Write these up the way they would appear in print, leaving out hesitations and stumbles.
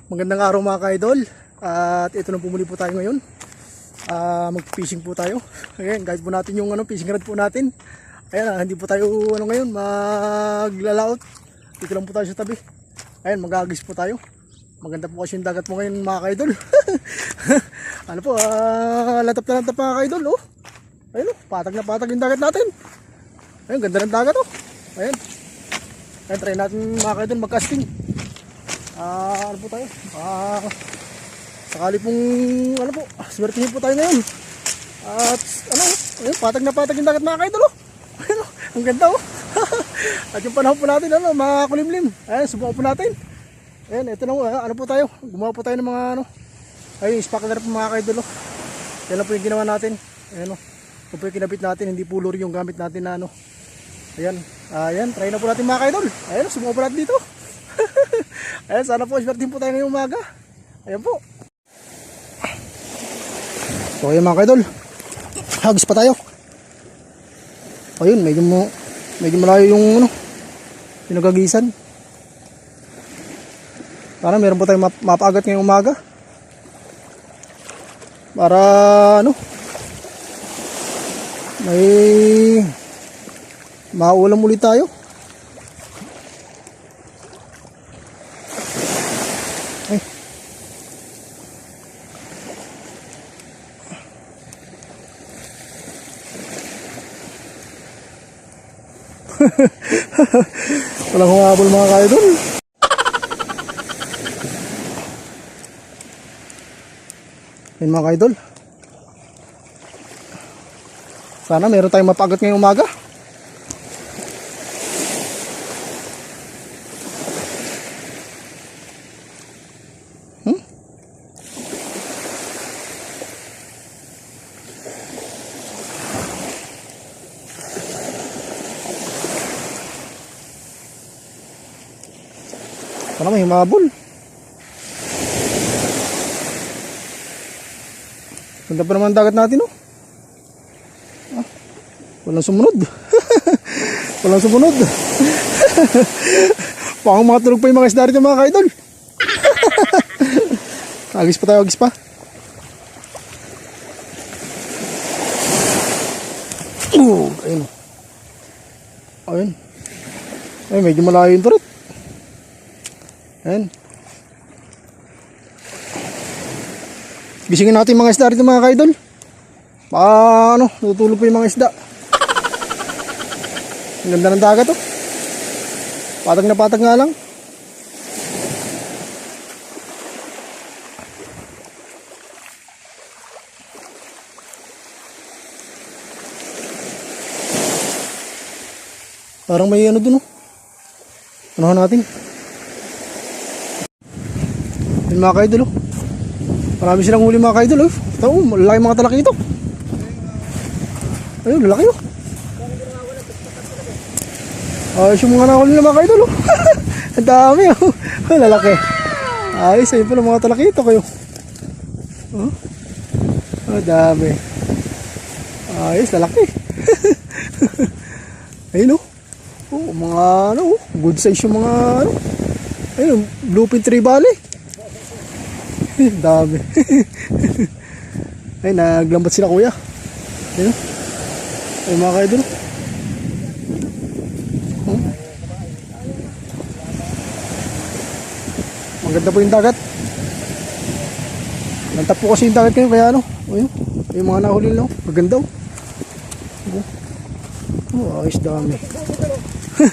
Magandang araw mga ka-idol. At ito na pumuli po tayo ngayon. Mag-fishing po tayo. Ayan, guys po natin yung fishing rod po natin. Ayan, hindi po tayo ngayon maglalaot. Dito lang po tayo sa tabi. Ayan, mag-agis po tayo. Maganda po kasi yung dagat po ngayon mga ka-idol. Ano po, latap na latap mga ka-idol. Oh. Ayun, patag na patag yung dagat natin. Ayun, ganda ng dagat. Oh. Ayan. Ayan, try natin mga ka-idol mag-casting. Ano po tayo? Sakali pong swertihin po tayo ngayon. At ayun, patag na patag yung dagat mga ka-idol. Oh. Ayun, oh, ang ganda oh. At yung panahon po natin makakulimlim. Ayan, subukan po natin. Ayan, ito na po tayo. Gumawa po tayo ng mga ayun, spackler po mga ka-idol. Oh. Yan lang po yung ginawa natin. Ayan oh. Ito po yung kinabit natin, hindi po lure yung gamit natin na Ayan, ayan, try na po natin mga ka-idol. Ayan, subukan po natin dito. Ayan, sana po swertihin po tayo ngayong umaga. Ayan po. So ayan mga ka-idol, hagis pa tayo. Ayun, medyo malayo yung pinagagisan. Sana meron po tayong mapaagat ngayong umaga. Para may maulam ulit tayo. Ay. Walang humabol mga ka-idol. Ayun mga ka-idol. Sana meron tayong mapagat ngayong umaga. Sana may humabol. Ganda pa naman dagat natin oh. Walang sumunod. Walang sumunod. Pakang mga tulog pa yung mga isda rito mga ka-idol. Agis pa tayo, agis pa. Ayun. Ayun. Ay, medyo malayo yung turret. Ayun. Gisingin natin yung mga isda rito mga ka-idol. Baka tutulog pa yung mga isda. Ang ganda ng dagat oh. Patag na patag nga lang. Parang may dun oh. Unahan natin. Yung mga ka-idol oh. Marami silang huli mga ka-idol oh. Ito oh, malaki mga talaki ito. Ayun, lalaki oh. Ayos yung mga nahuli na mga ka-idol oh. Ang dami oh. Lalaki. Ayos, ayun pala mga talaki ito kayo. Oh, ang dami. Ayos, lalaki. Ayun oh. Oh, mga good size yung mga ayun, bluefin trevally. Dami. Ay, naglambat sila kuya. Ayun. Ay mga ka-idol. Maganda po yung dagat. Nantap po kasi yung dagat kayo kaya ayun. Yung mga nahuli lang. Maganda oh. Oh, ayos dami.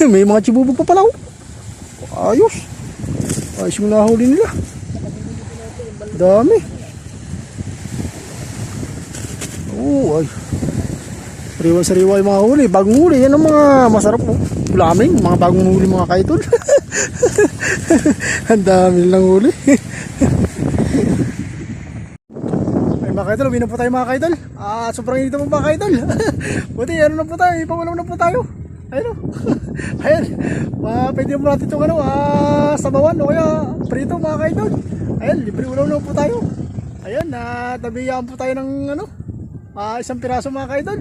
May mga chibubog pa pala oh. Ayos. Ayos yung nahuli nila. Dami. Oh, ay. Sariwa-sariwa yung mga huli. Bagong huli. Yan ang mga masarap po. Ulaming. Mga bagong huli mga ka-idol. Ang dami lang huli. Ay mga ka-idol. Uwi na po tayo mga ka-idol. Sobrang init po mga ka-idol. Buti na po tayo. Ipawalaw na po tayo. Ayun o. Ayan. Pwede mo natin itong sabawan o kaya prito mga ka-idol. Ayan. Libre ulaw na po tayo. Ayan. Nabiyaan po tayo ng isang piraso mga ka-idol.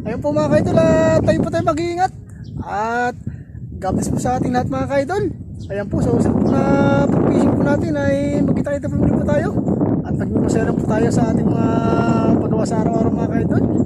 Ayun po mga ka-idol, tayo po tayo mag-iingat. At God bless po sa ating lahat mga ka-idol. Ayan po, sa usunod po na pag-fishing po natin ay magkita-kita po muli po tayo. At magmamasaya po tayo sa ating mga paggawa sa araw-araw mga kaidol.